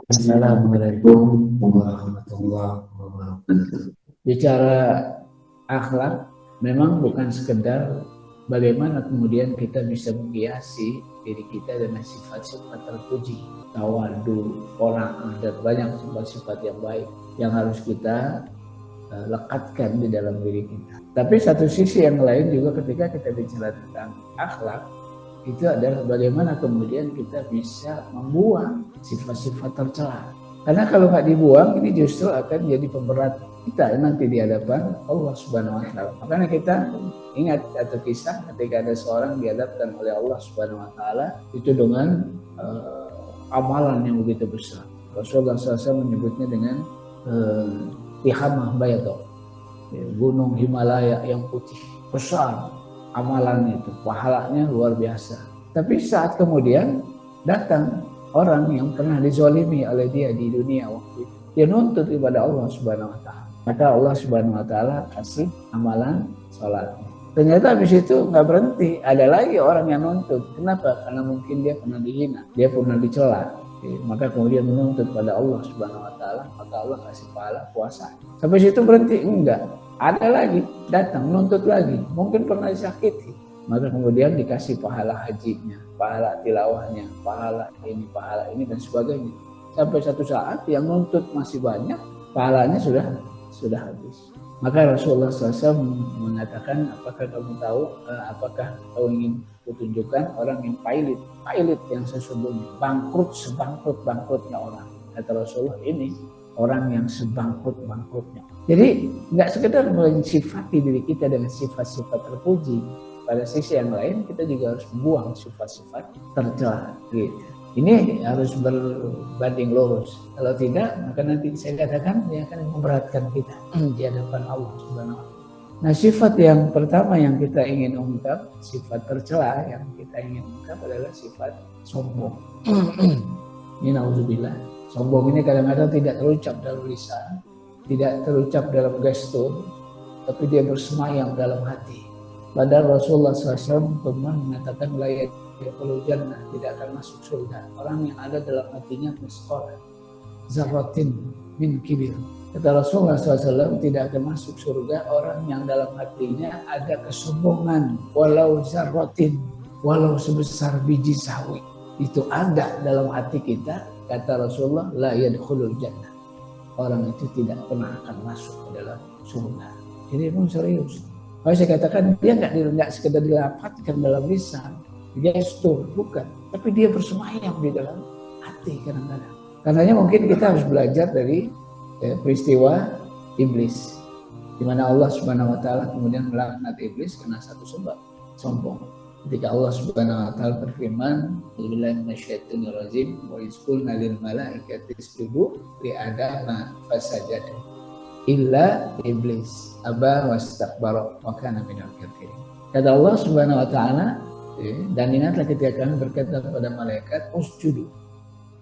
Assalamualaikum warahmatullahi wabarakatuh. Bicara akhlak memang bukan sekedar bagaimana kemudian kita bisa menghiasi diri kita dengan sifat-sifat terpuji, tawadu, qanaah, dan banyak sifat-sifat yang baik yang harus kita lekatkan di dalam diri kita. Tapi satu sisi yang lain juga ketika kita bicara tentang akhlak, itu adalah bagaimana kemudian kita bisa membuang sifat-sifat tercela. Karena kalau nggak dibuang, ini justru akan jadi pemberat kita nanti di hadapan Allah Subhanahu Wa Taala. Makanya kita ingat atau kisah ketika ada seorang dihadapkan oleh Allah Subhanahu Wa Taala itu dengan amalan yang begitu besar. Rasulullah SAW menyebutnya dengan Tihamah Baydo, gunung Himalaya yang putih besar. Amalan itu, pahalanya luar biasa. Tapi saat kemudian datang orang yang pernah dizalimi oleh dia di dunia waktu itu, dia nuntut kepada Allah Subhanahu Wa Taala. Maka Allah Subhanahu Wa Taala kasih amalan sholatnya. Ternyata habis itu nggak berhenti, ada lagi orang yang nuntut. Kenapa? Karena mungkin dia pernah dihina, dia pernah dicela. Maka kemudian menuntut pada Allah Subhanahu Wa Taala, maka Allah kasih pahala puasa. Sampai situ berhenti? Enggak. Ada lagi, datang, nuntut lagi. Mungkin pernah disakiti. Maka kemudian dikasih pahala hajinya, pahala tilawahnya, pahala ini, dan sebagainya. Sampai satu saat yang nuntut masih banyak, pahalanya sudah habis. Maka Rasulullah SAW mengatakan, apakah kamu tahu, apakah kamu ingin kutunjukkan orang yang pailit yang sesungguhnya, bangkrut sebangkrut-bangkrutnya orang. Kata Rasulullah, ini orang yang sebangkrut-bangkrutnya. Jadi nggak sekedar mensifati diri kita dengan sifat-sifat terpuji, pada sisi yang lain kita juga harus membuang sifat-sifat tercela. Gitu. Ini harus berbanding lurus. Kalau tidak, maka nanti saya katakan dia akan memberatkan kita di hadapan Allah Subhanahu Wa Taala. Nah, sifat yang pertama yang kita ingin ungkap, sifat tercela yang kita ingin ungkap adalah sifat sombong. Ini nauzubillah. Sombong ini kadang-kadang tidak terucap dalam lisan, tidak terucap dalam gestur, tapi dia bersemayam dalam hati. Padahal Rasulullah SAW pernah mengatakan la yadkhulul jannah, tidak akan masuk surga orang yang ada dalam hatinya misqal zarratin min kibir. Kata Rasulullah SAW, tidak akan masuk surga orang yang dalam hatinya ada kesombongan, walau zarratin, walau sebesar biji sawi. Itu ada dalam hati kita. Kata Rasulullah, la yadkhulul jannah. Orang itu tidak pernah akan masuk ke dalam surga. Jadi memang serius. Kalau saya katakan dia nggak sekedar dilapatkan dalam lisan, gestur, bukan. Tapi dia bersemayam di dalam hati kadang-kadang. Karenanya mungkin kita harus belajar dari peristiwa iblis, di mana Allah Subhanahu Wa Taala kemudian melaknat iblis karena satu sebab, sombong. Ketika Allah Subhanahu Wa Taala berfirman, "Billahi minasyaitonir rajim, wa isqulna lil malaikati isjudu li adama fasajadu illa iblis aba wastakbara wa kana minal kafirin." Kata Allah Subhanahu Wa Taala, dan ingatlah ketika kami berkata kepada malaikat, usjudu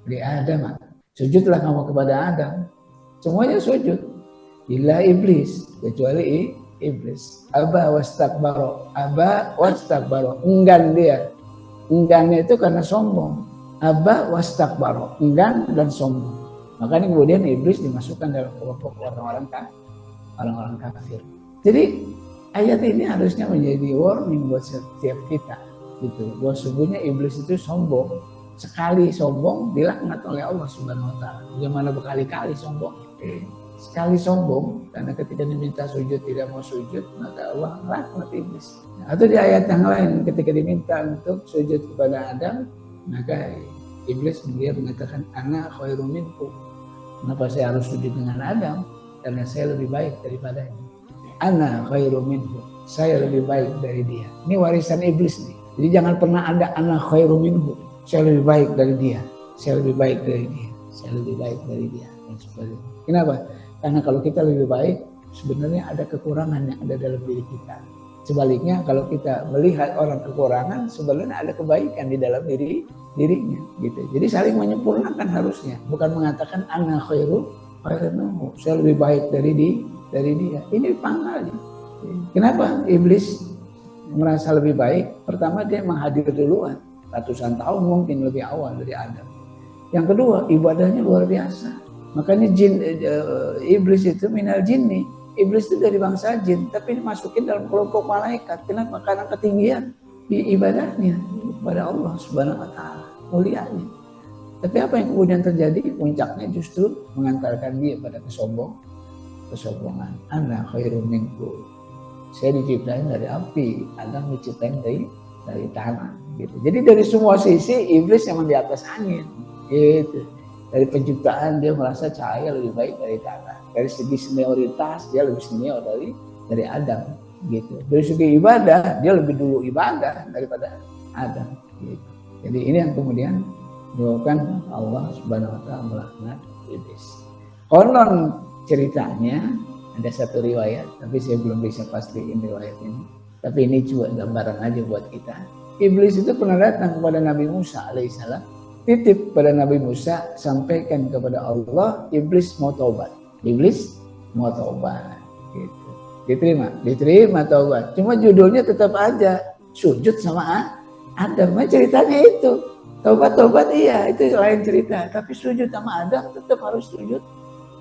li adama, sujudlah kamu kepada Adam. Semuanya sujud, illa iblis, kecuali iblis. Aba wastakbaro, enggan dia. Enggannya itu karena sombong. Aba wastakbaro, enggan dan sombong. Makanya kemudian iblis dimasukkan dalam kelompok orang-orang kafir. Jadi ayat ini harusnya menjadi warning buat setiap kita, gitu. Bahwa sungguhnya iblis itu sombong. Sekali sombong dilaknat oleh Allah Subhanahu Wa Taala. Bagaimana berkali-kali sombong? Sekali sombong, karena ketika diminta sujud tidak mau sujud, maka Allah laknat iblis. Atau di ayat yang lain, ketika diminta untuk sujud kepada Adam, maka iblis kemudian mengatakan, ana khairum minhu. Kenapa saya harus sujud dengan Adam? Karena saya lebih baik daripadanya. Ana khairum minhu, saya lebih baik dari dia. Ini warisan iblis nih. Jadi jangan pernah ada ana khairum minhu, saya lebih baik dari dia, saya lebih baik dari dia, saya lebih baik dari dia, dan sebagainya. Kenapa? Karena kalau kita lebih baik, sebenarnya ada kekurangan yang ada dalam diri kita. Sebaliknya, kalau kita melihat orang kekurangan, sebenarnya ada kebaikan di dalam dirinya. Gitu. Jadi saling menyempurnakan harusnya. Bukan mengatakan ana khairu minhu, saya lebih baik dari dia. Ini pangkalnya. Kenapa iblis merasa lebih baik? Pertama, dia menghadir duluan. Ratusan tahun mungkin lebih awal dari Adam. Yang kedua, ibadahnya luar biasa. Makanya iblis itu minal jinni. Iblis itu dari bangsa jin, tapi dimasukin dalam kelompok malaikat. Kenapa? Karena ketinggian di ibadahnya kepada Allah Subhanahu wa taala, mulianya. Tapi apa yang kemudian terjadi? Puncaknya justru mengantarkan dia pada kesombongan. Ana khairum minkum. Saya diciptain dari api, Adam diciptain dari tanah. Gitu. Jadi dari semua sisi iblis yang di atas angin. Gitu. Dari penciptaan dia merasa cahaya lebih baik dari tanah. Dari segi senioritas dia lebih senior dari Adam. Gitu. Dari segi ibadah dia lebih dulu ibadah daripada Adam. Gitu. Jadi ini yang kemudian menyebabkan Allah Subhanahu wa taala melaknat iblis. Konon ceritanya ada satu riwayat, tapi saya belum bisa pastiin riwayat ini. Tapi ini cuma gambaran aja buat kita. Iblis itu pernah datang kepada Nabi Musa alaihissalam, titip pada Nabi Musa, sampaikan kepada Allah, iblis mau taubat. Iblis mau taubat. Gitu. Diterima taubat. Cuma judulnya tetap aja sujud sama Adam. Ceritanya itu. Taubat iya, itu lain cerita. Tapi sujud sama Adam tetap harus sujud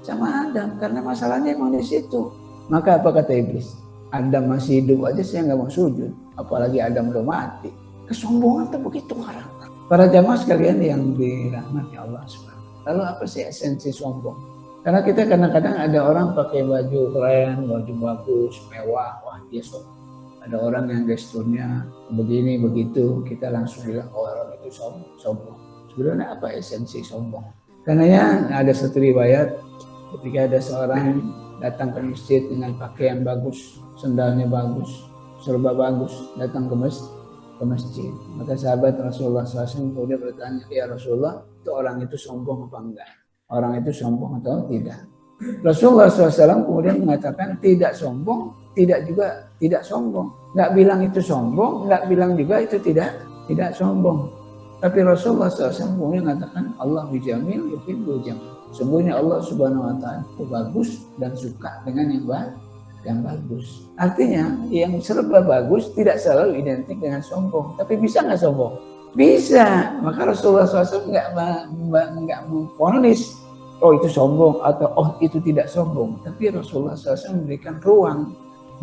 sama Adam, karena masalahnya emang di situ. Maka apa kata iblis? Adam masih hidup aja saya nggak mau sujud, apalagi Adam udah mati. Kesombongan itu begitu orang. Para jamaah sekalian yang dirahmati Allah SWT. Lalu apa sih esensi sombong? Karena kita kadang-kadang ada orang pakai baju keren, baju bagus, mewah, wah dia sombong. Ada orang yang gesturnya begini begitu, kita langsung bilang oh orang itu sombong. Sebenarnya apa esensi sombong? Karena ada satu riwayat ketika ada seorang datang ke masjid dengan pakaian bagus, sendalnya bagus, serba bagus, datang ke masjid. Maka sahabat Rasulullah SAW kemudian bertanya, ya Rasulullah, itu orang itu sombong apa enggak? Orang itu sombong atau tidak? Rasulullah SAW kemudian mengatakan tidak sombong, tidak juga tidak sombong. Nggak bilang itu sombong, nggak bilang juga itu tidak sombong. Tapi Rasulullah SAW kemudian mengatakan Allah bijamil yuhibbul jamal. Sungguhnya Allah Subhanahu wa taala itu bagus dan suka dengan yang bagus. Artinya yang serba bagus tidak selalu identik dengan sombong. Tapi bisa nggak sombong? Bisa. Maka Rasulullah SAW nggak memvonis oh itu sombong atau oh itu tidak sombong. Tapi Rasulullah SAW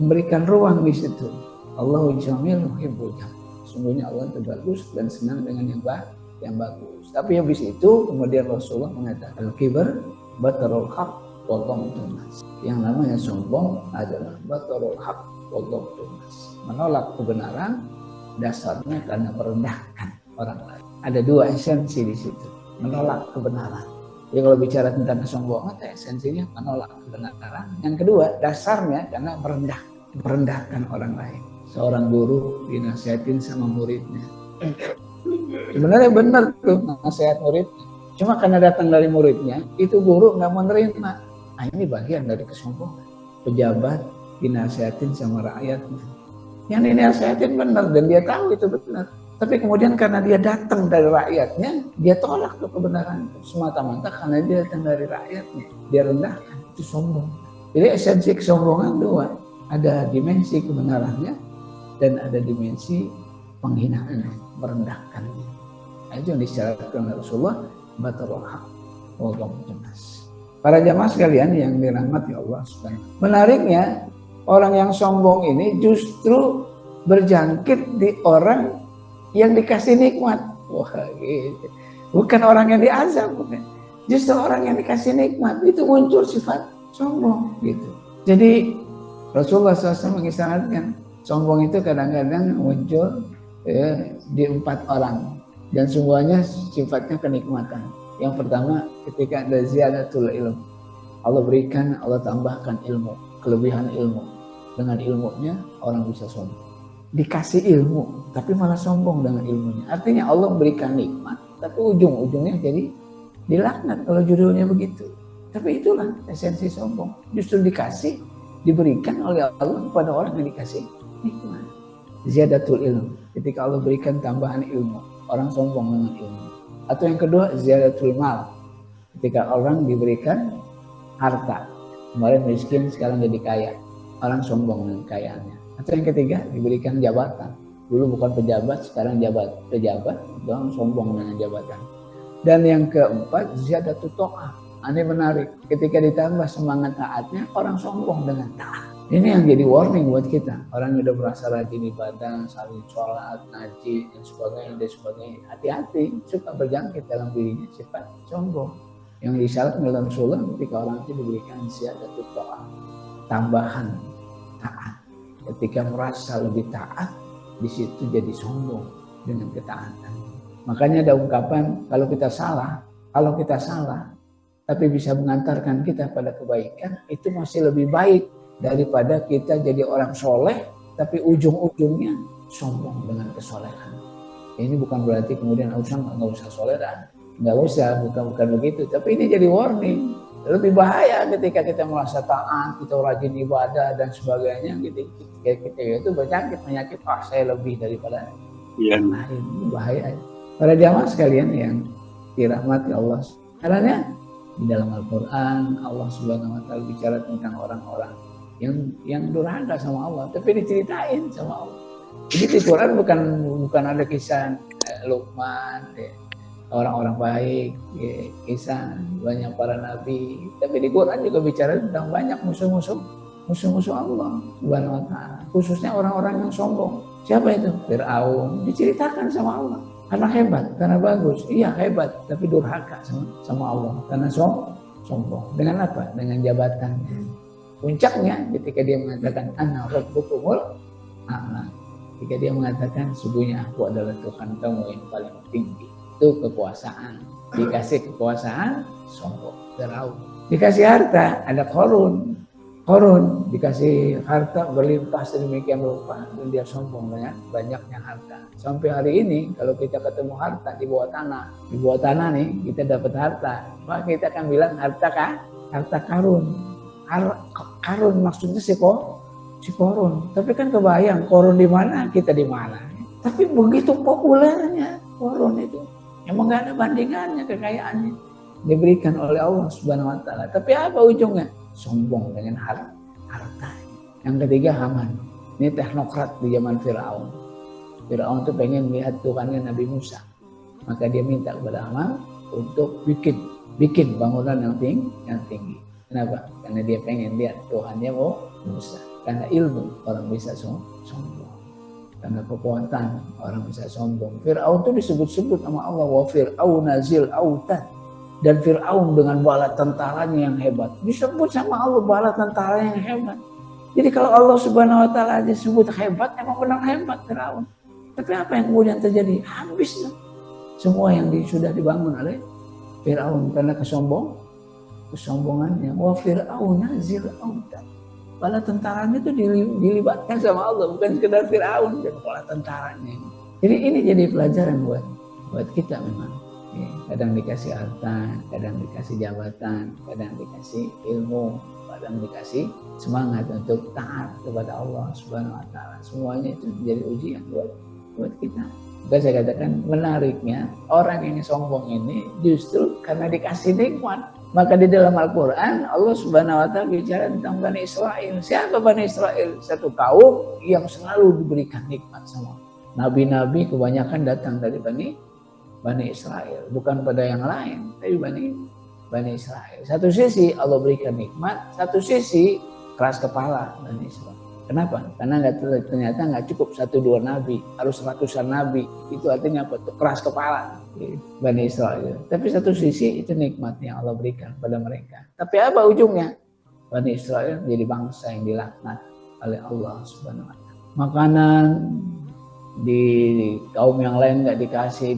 memberikan ruang di situ. Allahu jamil yuhibbul jamal. Sungguhnya Allah itu bagus dan senang dengan yang bagus. Tapi habis itu kemudian Rasulullah mengatakan al-kibar batarul haq wa ghamtun nas. Yang namanya sombong adalah batarul haq wa ghamtun nas. Menolak kebenaran dasarnya karena merendahkan orang lain. Ada dua esensi di situ. Menolak kebenaran. Jadi kalau bicara tentang kesombongan, esensinya menolak kebenaran. Yang kedua, dasarnya karena merendahkan orang lain. Seorang guru dinasihatin sama muridnya. Sebenarnya benar tuh nasihat murid. Cuma karena datang dari muridnya, itu guru nggak mau nerima. Nah ini bagian dari kesombongan. Pejabat dinasihatin sama rakyatnya. Yang dinasihatin benar dan dia tahu itu benar. Tapi kemudian karena dia datang dari rakyatnya, dia tolak tuh kebenaran itu. Semata-mata karena dia datang dari rakyatnya. Dia rendahkan, itu sombong. Jadi esensi kesombongan dua. Ada dimensi kebenarannya, dan ada dimensi penghinaan, merendahkan. Nah, itu yang disyaratkan oleh Rasulullah, batarul haq wa ghamtun nas. Para jamaah sekalian yang dirahmati Allah Subhanahu. Menariknya, orang yang sombong ini justru berjangkit di orang yang dikasih nikmat. Wah, gitu. Bukan orang yang diazab, bukan. Justru orang yang dikasih nikmat itu muncul sifat sombong gitu. Jadi Rasulullah SAW mengisyaratkan sombong itu kadang-kadang muncul di 4 orang dan semuanya sifatnya kenikmatan. Yang pertama ketika ada ziyadatul ilm, Allah berikan, Allah tambahkan ilmu, kelebihan ilmu. Dengan ilmunya orang bisa sombong. Dikasih ilmu tapi malah sombong dengan ilmunya. Artinya Allah berikan nikmat tapi ujung-ujungnya jadi dilaknat kalau judulnya begitu. Tapi itulah esensi sombong. Justru dikasih, diberikan oleh Allah kepada orang yang dikasih nikmat. Ziyadatul ilm, ketika Allah berikan tambahan ilmu, orang sombong dengan ilmu. Atau yang kedua, ziyadatul mal, ketika orang diberikan harta, kemarin miskin sekarang jadi kaya, orang sombong dengan kekayaannya. Atau yang ketiga, diberikan jabatan, dulu bukan pejabat sekarang pejabat, orang sombong dengan jabatan. Dan yang keempat, ziyadatut ta'ah. Ini menarik. Ketika ditambah semangat taatnya, orang sombong dengan taat. Ini yang jadi warning buat kita. Orang yang udah merasa rajin ibadah, saling sholat, ngaji, dan sebagainya. Hati-hati, suka berjangkit dalam dirinya sifat sombong. Yang disyaratkan dalam Rasulullah ketika orang itu diberikan ziyadatut ta'ah, tambahan taat. Ketika merasa lebih taat, di situ jadi sombong dengan ketaatan. Makanya ada ungkapan, kalau kita salah, tapi bisa mengantarkan kita pada kebaikan, itu masih lebih baik daripada kita jadi orang soleh, tapi ujung-ujungnya sombong dengan kesolehan. Ini bukan berarti kemudian nggak usah soleh dah, nggak usah, bukan begitu. Tapi ini jadi warning. Lebih bahaya ketika kita merasa taat, kita rajin ibadah dan sebagainya, kita itu berjangkit penyakit, saya lebih daripada yang lain. Ini bahaya. Para jamaah sekalian yang dirahmati Allah, karena di dalam Al-Quran Allah Subhanahu Wa Taala bicara tentang orang-orang yang durhaka sama Allah, tapi diceritain sama Allah. Jadi di Quran bukan ada kisah Luqman, orang-orang baik, kisah banyak para nabi, tapi di Quran juga bicara tentang banyak musuh-musuh Allah Subhanahu Wa Taala, khususnya orang-orang yang sombong. Siapa itu? Fir'aun, diceritakan sama Allah. Karena hebat, karena bagus, iya hebat, tapi durhaka sama Allah karena sombong. Dengan apa? Dengan jabatannya. Puncaknya ketika dia mengatakan ana rabbukumul a'la. Ketika dia mengatakan sesungguhnya aku adalah Tuhan kamu yang paling tinggi. Itu kekuasaan. Dikasih kekuasaan, sombong. Fir'aun. Dikasih harta, ada Korun dikasih harta berlimpah sedemikian rupa dan dia sombong dengan banyaknya harta. Sampai hari ini kalau kita ketemu harta di bawah tanah nih kita dapat harta, maka kita akan bilang harta karun. Karun maksudnya si korun. Tapi kan kebayang korun di mana, kita di mana. Tapi begitu populernya korun itu, emang nggak ada bandingannya kekayaannya diberikan oleh Allah Subhanahu Wa Taala. Tapi apa ujungnya? Sombong dengan harta. Yang ketiga Haman. Ini teknokrat di zaman Fir'aun. Fir'aun itu pengen melihat Tuhannya Nabi Musa. Maka dia minta kepada Haman untuk bikin bangunan yang tinggi. Kenapa? Karena dia pengen lihat Tuhannya Musa. Karena ilmu orang bisa sombong. Karena kekuatan orang bisa sombong. Fir'aun itu disebut-sebut sama Allah, wa Fir'aun nazil autan. Dan Fir'aun dengan bala tentaranya yang hebat. Disebut sama Allah bala tentaranya yang hebat. Jadi kalau Allah Subhanahu Wa Taala disebut hebat, emang benar hebat Fir'aun. Tapi apa yang kemudian terjadi? Habis semua yang sudah dibangun oleh Fir'aun karena kesombongannya. Wa Fir'aun nazil autan. Bala tentaranya itu dilibatkan sama Allah, bukan sekedar Fir'aun dan bala tentaranya. Jadi ini jadi pelajaran buat kita memang. Kadang dikasih harta, kadang dikasih jabatan, kadang dikasih ilmu, kadang dikasih semangat untuk taat kepada Allah Subhanahu Wa Taala. Semuanya itu menjadi ujian buat kita. Maka saya katakan menariknya orang yang sombong ini justru karena dikasih nikmat. Maka di dalam Al-Quran Allah Subhanahu Wa Taala bicara tentang Bani Israel. Siapa Bani Israel? Satu kaum yang selalu diberikan nikmat sama nabi-nabi, kebanyakan datang dari Bani Israel, bukan pada yang lain, tapi Bani Israel. Satu sisi Allah berikan nikmat, satu sisi keras kepala Bani Israel. Kenapa? Karena ternyata nggak cukup 1-2 nabi, harus ratusan nabi. Itu artinya apa? Itu keras kepala Bani Israel. Tapi satu sisi itu nikmat yang Allah berikan pada mereka. Tapi apa ujungnya? Bani Israel jadi bangsa yang dilaknat oleh Allah Subhanahu Wa Taala. Makanan di kaum yang lain nggak dikasih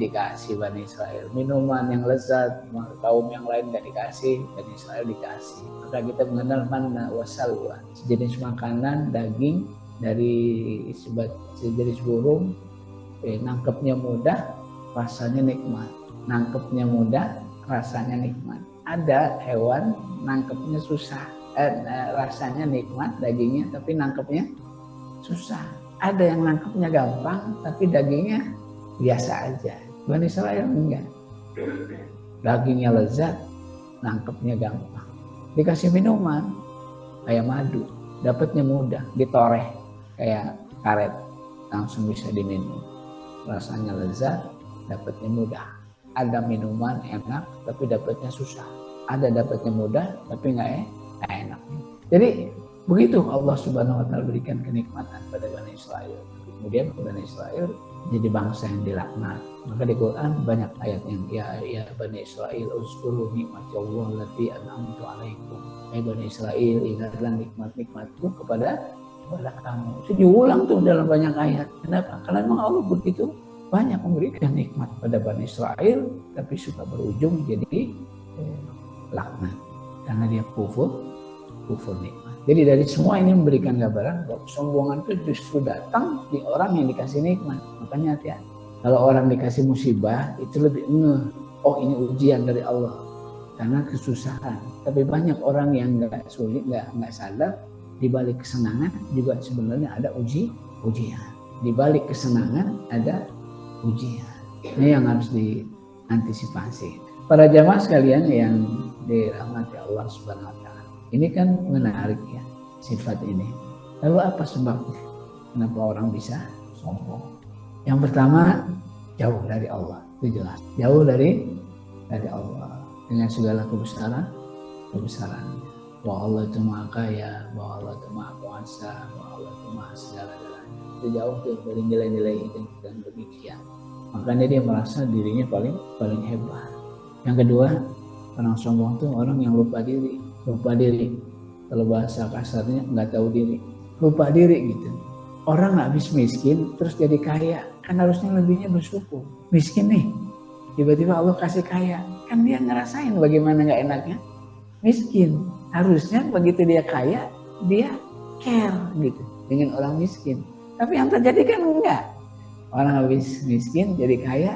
Bani Israel. Minuman yang lezat kaum yang lain nggak dikasih, Bani Israel dikasih. Maka kita mengenal manna wa salwa, sejenis makanan daging dari sejenis burung, nangkepnya mudah, rasanya nikmat. Nangkepnya mudah, rasanya nikmat. Ada hewan nangkepnya susah, rasanya nikmat dagingnya, tapi nangkepnya susah. Ada yang nangkepnya gampang, tapi dagingnya biasa aja. Bani Israel enggak. Dagingnya lezat, nangkepnya gampang. Dikasih minuman, kayak madu, dapatnya mudah, ditoreh kayak karet, langsung bisa diminum. Rasanya lezat, dapatnya mudah. Ada minuman enak tapi dapatnya susah. Ada dapatnya mudah tapi nggak enak. Jadi begitu Allah Subhanahu wa taala berikan kenikmatan pada Bani Israel. Kemudian Bani Israel jadi bangsa yang dilaknat. Maka di Quran banyak ayat yang ya Bani Israel uzkuru nikmatallah allati an'amtu 'alaikum. Hai Bani Israel, ingatlah nikmat-nikmatku kepada kamu. Itu diulang tuh dalam banyak ayat. Kenapa? Karena memang Allah begitu banyak memberikan nikmat pada Bani Israel, tapi suka berujung jadi laknat karena dia kufur nikmat. Jadi dari semua ini memberikan gambaran bahwa kesombongan itu justru datang di orang yang dikasih nikmat. Makanya hati-hati. Kalau orang dikasih musibah itu lebih oh ini ujian dari Allah karena kesusahan. Tapi banyak orang yang nggak sulit, nggak sadar di balik kesenangan juga sebenarnya ada ujian. Di balik kesenangan ada ujian. Ini yang harus diantisipasi. Para jamaah sekalian yang dirahmati Allah Subhanahu wa taala. Ini kan menarik ya sifat ini. Lalu apa sebabnya? Kenapa orang bisa sombong? Yang pertama, jauh dari Allah. Itu jelas. Jauh dari Allah dengan segala kebesarannya. Bahwa Allah itu Maha Kaya, bahwa Allah itu Maha Kuasa, bahwa Allah itu Maha segala-galanya. Itu jauh tuh dari nilai-nilai itu dan demikian. Makanya dia merasa dirinya paling hebat. Yang kedua, orang sombong itu orang yang lupa diri. Kalau bahasa kasarnya nggak tahu diri, lupa diri gitu. Orang habis miskin terus jadi kaya, kan harusnya lebihnya bersyukur. Miskin nih, tiba-tiba Allah kasih kaya, kan dia ngerasain bagaimana nggak enaknya. Miskin, harusnya begitu dia kaya, dia care gitu dengan orang miskin. Tapi yang terjadi kan enggak. Orang habis miskin jadi kaya,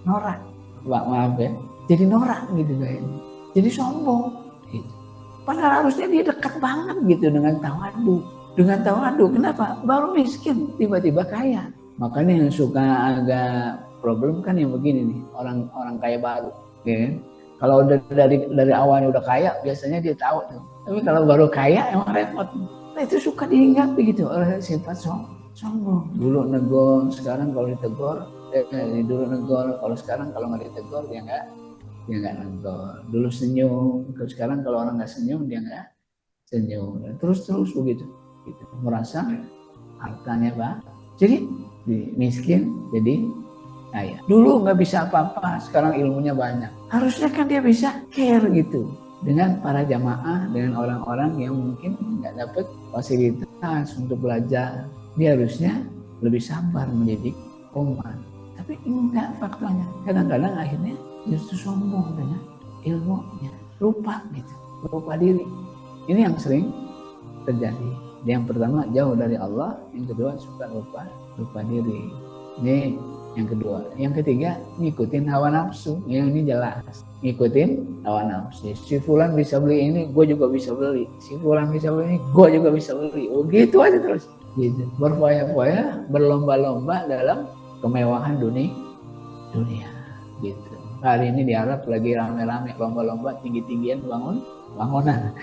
norak. Maaf ya, jadi norak gitu kayaknya. Jadi sombong gitu. Padahal harusnya dia dekat banget gitu dengan tawadu. Kenapa? Baru miskin tiba-tiba kaya. Makanya yang suka agak problem kan yang begini nih, orang kaya baru, ya. Kalau udah dari awalnya udah kaya, biasanya dia tahu tuh. Tapi kalau baru kaya emang repot. Nah itu suka diingat begitu oleh sifat sombong. Dulu negor, sekarang kalau ditegur, dulu negor, kalau sekarang kalau nggak ditegur dia nggak negor. Dulu senyum, sekarang kalau orang nggak senyum dia nggak senyum. Dan terus begitu. Gitu. Merasa hartanya Pak. Jadi miskin jadi kaya. Dulu nggak bisa apa-apa, sekarang ilmunya banyak. Harusnya kan dia bisa care gitu dengan para jamaah, dengan orang-orang yang mungkin nggak dapat fasilitas untuk belajar. Dia harusnya lebih sabar mendidik umat. Tapi enggak faktanya. Kadang-kadang akhirnya justru sombong dengan ilmunya, lupa diri. Ini yang sering terjadi. Yang pertama jauh dari Allah, yang kedua suka lupa diri. Ini yang kedua. Yang ketiga ngikutin hawa nafsu. Yang ini jelas ngikutin hawa nafsu. Si fulan bisa beli ini, gue juga bisa beli. Si fulan bisa beli ini, gue juga bisa beli. Oh gitu aja terus. Gitu. Berfoya-foya, berlomba-lomba dalam kemewahan dunia. Gitu. Hari ini di Arab lagi rame-rame lomba-lomba tinggi-tinggian bangunan.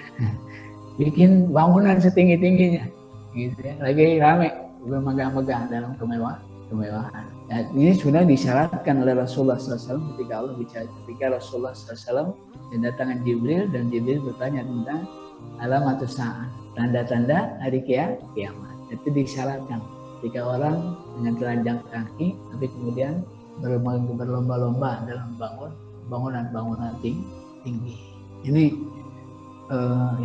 Bikin bangunan setinggi-tingginya gitu ya. Lagi rame bermegah-megah dalam kemewahan. Nah, ini sudah disyaratkan oleh Rasulullah SAW ketika Allah bicara. Ketika Rasulullah SAW mendatangkan Jibril dan Jibril bertanya tentang alamatus saat, tanda-tanda hari kiamat. Itu disyaratkan ketika orang dengan telanjang kaki tapi kemudian berlomba-lomba dalam bangunan tinggi. Ini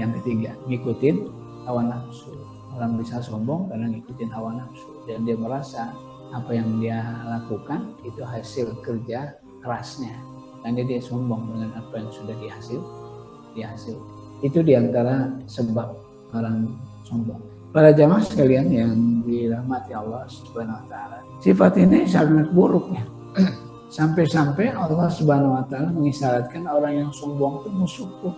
yang ketiga, ngikutin hawa nafsu. Orang bisa sombong karena ngikutin hawa nafsu dan dia merasa apa yang dia lakukan itu hasil kerja kerasnya. Dan dia sombong dengan apa yang sudah dihasil. Itu diantara sebab orang sombong. Para jamaah sekalian yang dirahmati Allah Subhanahu wa taala, sifat ini sangat buruknya. Sampai-sampai Allah Subhanahu wa taala mengisyaratkan orang yang sombong itu musuhku.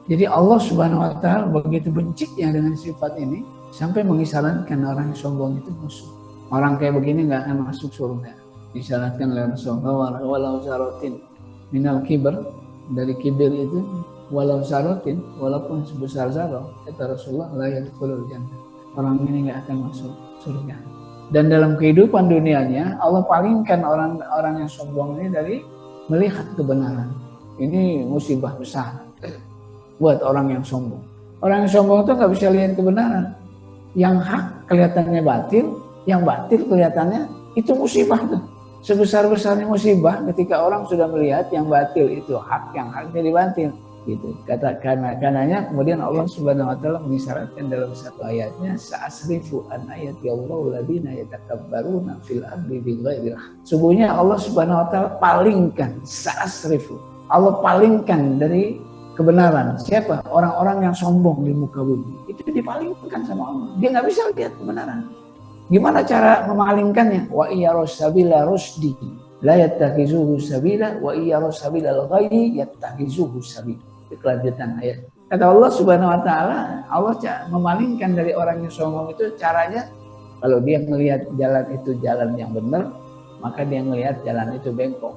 Jadi Allah Subhanahu wa taala begitu bencinya dengan sifat ini sampai mengisyaratkan orang yang sombong itu musuh. Orang kayak begini nggak akan masuk surga. Disyaratkan oleh Rasulullah walau syaratin minal kibr, dari kibir itu walau syaratin, walaupun sebesar zarah, kata Rasulullah la yadkhulul jannah. Orang ini nggak akan masuk surga. Dan dalam kehidupan dunianya Allah palingkan orang-orang yang sombong ini dari melihat kebenaran. Ini musibah besar buat orang yang sombong. Orang yang sombong itu nggak bisa lihat kebenaran. Yang hak kelihatannya batil, yang batil kelihatannya itu musibah tuh. Sebesar-besarnya musibah ketika orang sudah melihat yang batil itu hak, yang hak jadi batil. Gitu. Karenanya kemudian Allah Subhanahu wa taala mengisyaratkan dalam satu ayatnya, sa'asrifu an ayati Allahu ladina yatakabbaruna fil ardi bighairi haqq. Sungguhnya Allah Subhanahu wa taala palingkan, sa'asrifu. Allah palingkan dari kebenaran. Siapa? Orang-orang yang sombong di muka bumi. Itu dipalingkan sama Allah. Dia nggak bisa lihat kebenaran. Gimana cara memalingkannya? Wa iyaros sabila rusdi la yattakhizuhu sabila wa iyaros sabila al-ghayyi yattakhizuhu sabila. Kelanjutan ayat. Kata Allah Subhanahu wa taala, Allah memalingkan dari orang yang sombong itu caranya kalau dia melihat jalan itu jalan yang benar, maka dia melihat jalan itu bengkok.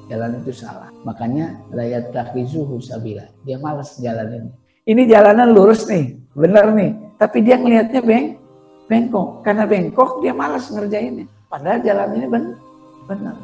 Jalan itu salah. Makanya la yattakhizuhu sabila. Dia malas jalan ini. Ini jalanan lurus nih, benar nih, tapi dia melihatnya bengkok. Karena bengkok dia malas ngerjainnya. Padahal jalan ini benar.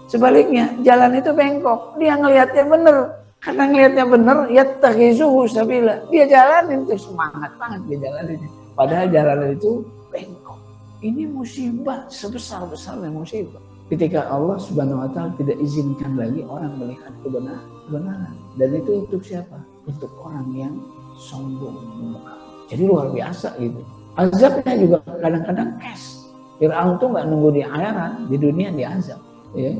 Sebaliknya, jalan itu bengkok, dia ngelihatnya benar. Karena ngelihatnya benar, yattakhizuhu sabila. Dia jalanin itu semangat banget dia jalanin. Padahal jalan itu bengkok. Ini musibah sebesar-besarnya musibah. Ketika Allah Subhanahu wa taala tidak izinkan lagi orang melihat kebenaran. Dan itu untuk siapa? Untuk orang yang sombong. Jadi luar biasa gitu. Azabnya juga kadang-kadang cash. Fir'aun tuh nggak nunggu di akhirat, di dunia diazab. Ya.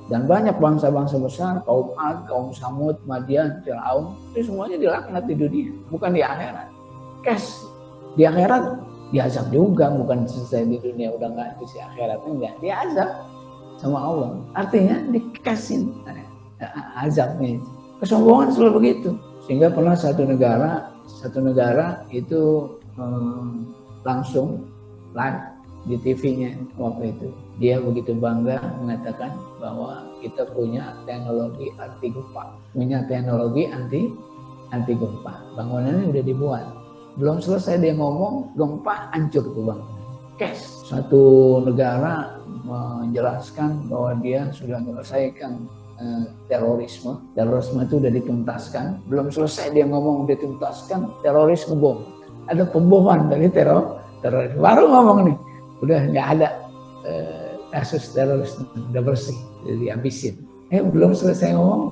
Dan banyak bangsa-bangsa besar, kaum Ad, kaum Samud, Madian, Fir'aun, itu semuanya dilaknat di dunia, bukan di akhirat. Cash. Di akhirat diazab juga, bukan selesai di dunia udah nggak di akhiratnya enggak, diazab sama Allah. Artinya dikasih azabnya itu. Kesombongan selalu begitu. Sehingga pernah satu negara itu langsung live di TV-nya waktu itu. Dia begitu bangga mengatakan bahwa kita punya teknologi anti gempa, punya teknologi anti gempa. Bangunannya udah dibuat. Belum selesai dia ngomong, gempa hancur tuh bangunan. Cash. Satu negara menjelaskan bahwa dia sudah menyelesaikan terorisme. Terorisme itu udah dituntaskan. Belum selesai dia ngomong dituntaskan, teroris ngebom. Ada pemboman dari teroris. Baru ngomong nih, udah nggak ada kasus teroris, udah bersih, dihabisin. Belum selesai ngomong,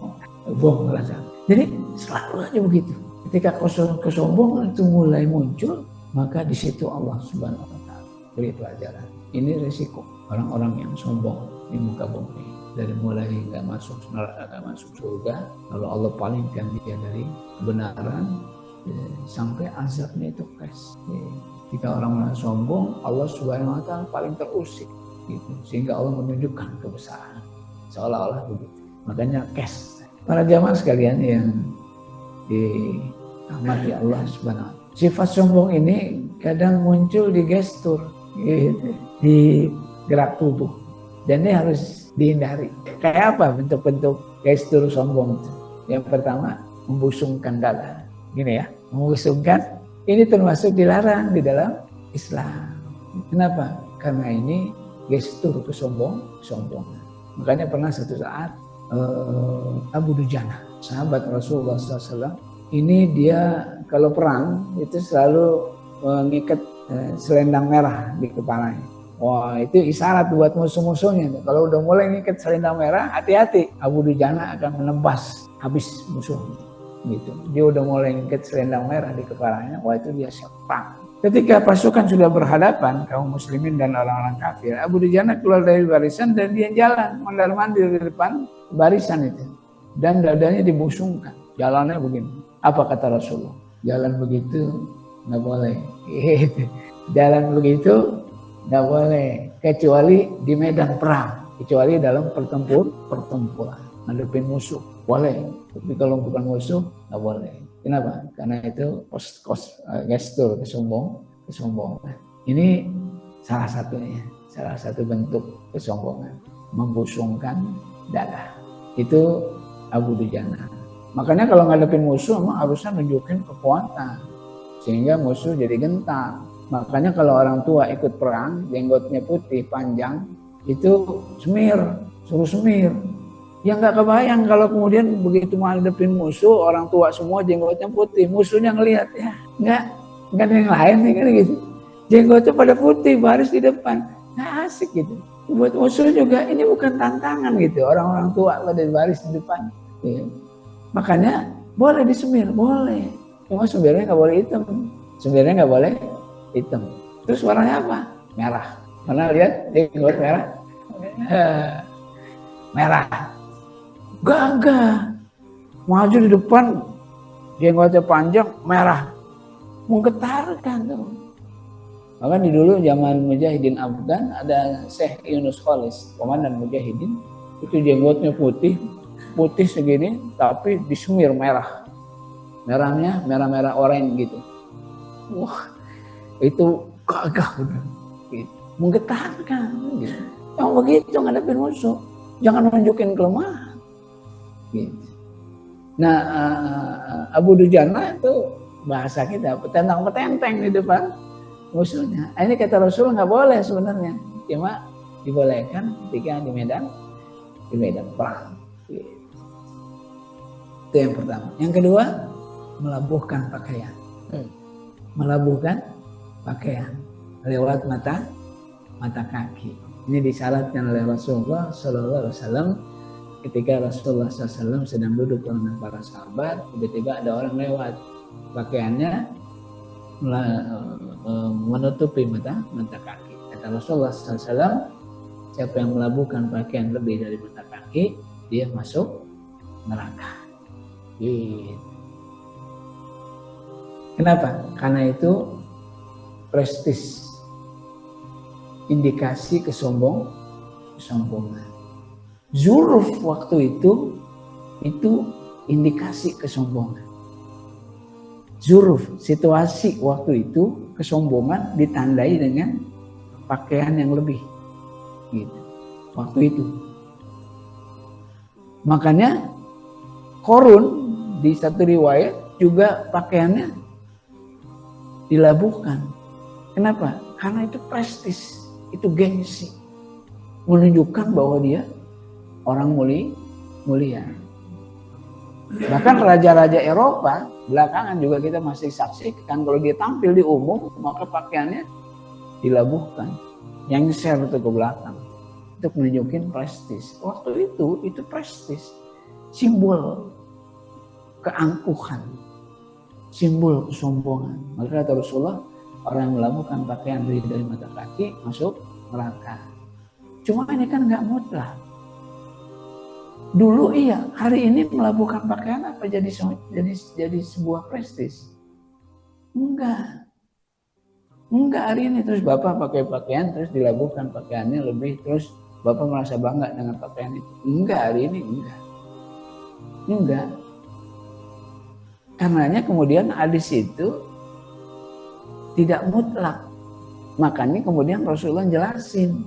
bom melacak. Jadi selalu aja begitu. Ketika kesombongan itu mulai muncul, maka di situ Allah Subhanahu wa taala beri pelajaran. Ini resiko orang-orang yang sombong di muka bumi. Dari mulai nggak masuk neraka, nggak masuk surga, lalu Allah palingkan dia dari kebenaran sampai azabnya itu kes. Jika orang sombong, Allah Subhanahu wa taala paling terusik. Gitu. Sehingga Allah menunjukkan kebesaran seolah-olah begitu. Makanya kes. Para jamaah sekalian yang dirahmati Allah Subhanahu wa taala, sifat sombong ini kadang muncul di gestur, gitu, di gerak tubuh, dan ini harus dihindari. Kayak apa bentuk-bentuk gestur sombong itu? Yang pertama, membusungkan dada, gini ya, membusungkan. Ini termasuk dilarang di dalam Islam. Kenapa? Karena ini gestur kesombongan. Makanya pernah satu saat Abu Dujana, sahabat Rasulullah SAW, ini dia kalau perang itu selalu mengikat selendang merah di kepalanya. Wah, itu isyarat buat musuh-musuhnya. Kalau udah mulai ngikat selendang merah, hati-hati, Abu Dujana akan menembas habis musuh. Gitu. Dia udah mulai ngikat selendang merah di kepalanya. Wah, itu dia siap perang. Ketika pasukan sudah berhadapan, kaum muslimin dan orang-orang kafir, Abu Dujana keluar dari barisan dan dia jalan mondar-mandir di depan barisan itu. Dan dadanya dibusungkan. Jalannya begini. Apa kata Rasulullah? Jalan begitu nggak boleh. Jalan begitu nggak boleh. Kecuali di medan perang. Kecuali dalam pertempuran. Ngadepin musuh. Boleh. Tapi kalau bukan musuh, nggak boleh. Kenapa? Karena itu gestur kesombongan. Ini salah satunya, salah satu bentuk kesombongan, membusungkan dada. Itu Abu Dujana. Makanya kalau ngadepin musuh, emang harusnya nunjukin kekuatan, sehingga musuh jadi gentar. Makanya kalau orang tua ikut perang, jenggotnya putih, panjang, itu semir, suruh semir. Ya nggak kebayang kalau kemudian begitu menghadapin musuh, orang tua semua jenggotnya putih, musuhnya ngelihat, ya nggak ada yang lain nih kan gitu. Jenggotnya pada putih, baris di depan, nggak asik gitu. Buat musuh juga ini bukan tantangan gitu, orang-orang tua pada baris di depan. Ya. Makanya boleh disemir, boleh. Cuma semirnya nggak boleh hitam, semirnya nggak boleh hitam. Terus warnanya apa? Merah. Pernah lihat jenggot merah? Merah. Gagah. Maju di depan, jenggotnya panjang, merah. Menggetarkan tuh. Bahkan di dulu zaman Mujahidin Afgan ada Syekh Yunus Khalis, komandan Mujahidin. Itu jenggotnya putih, putih segini, tapi disemir merah. Merahnya merah-merah oranye gitu. Wah, itu gagah benar, gitu. Menggetarkan, gitu. Yang begitu ngadepin musuh, jangan nunjukin kelemahan, gitu. Nah, Abu Dujana itu bahasa kita petentang-petenteng di depan musuhnya. Ini kata Rasul nggak boleh sebenarnya, cuma dibolehkan ketika di medan perang. Gitu. Itu yang pertama. Yang kedua, melabuhkan pakaian. Melabuhkan pakaian lewat mata kaki. Ini disyaratkan oleh Rasulullah SAW ketika Rasulullah SAW sedang duduk dengan para sahabat, tiba-tiba ada orang lewat, pakaiannya menutupi mata kaki. Kata Rasulullah SAW, siapa yang melabuhkan pakaian lebih dari mata kaki, dia masuk neraka. Gitu. Kenapa? Karena itu prestis, indikasi kesombongan. Zuruf waktu itu indikasi kesombongan. Zuruf, situasi waktu itu kesombongan ditandai dengan pakaian yang lebih. Gitu. Waktu itu. Makanya Korun di satu riwayat juga pakaiannya dilabuhkan. Kenapa? Karena itu prestis, itu gengsi, menunjukkan bahwa dia orang mulia. Bahkan raja-raja Eropa belakangan juga kita masih saksikan kalau dia tampil di umum maka pakaiannya dilabuhkan, yang share itu ke belakang untuk menunjukkan prestis. Waktu itu prestis, simbol keangkuhan, simbol kesombongan. Maka kata Rasulullah, orang yang melabuhkan pakaian dari mata kaki masuk neraka. Cuma ini kan nggak mutlak. Dulu iya, hari ini melabuhkan pakaian apa jadi sebuah prestis? Enggak hari ini terus Bapak pakai pakaian terus dilabuhkan pakaiannya lebih terus Bapak merasa bangga dengan pakaian itu. Enggak hari ini enggak. Karenanya kemudian hadis itu tidak mutlak. Makanya kemudian Rasulullah jelasin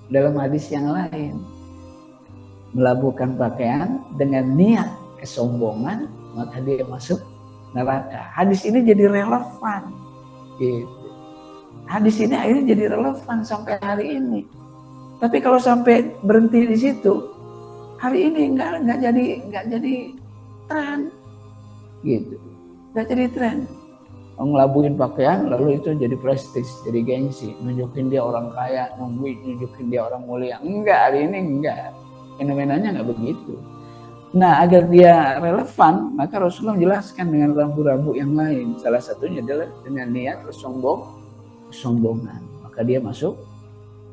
dalam hadis yang lain. Melabuhkan pakaian dengan niat kesombongan, maka dia masuk neraka. Hadis ini jadi relevan. Gitu. Hadis ini akhirnya jadi relevan sampai hari ini. Tapi kalau sampai berhenti di situ, hari ini nggak jadi tren. Gitu, nggak jadi tren. Ngelabuhin pakaian lalu itu jadi prestis, jadi gengsi, nunjukin dia orang kaya, nunjukin dia orang mulia. Enggak, hari ini enggak, fenomenanya enggak begitu. Nah, agar dia relevan maka Rasulullah menjelaskan dengan rambu-rambu yang lain. Salah satunya adalah dengan niat kesombongan, maka dia masuk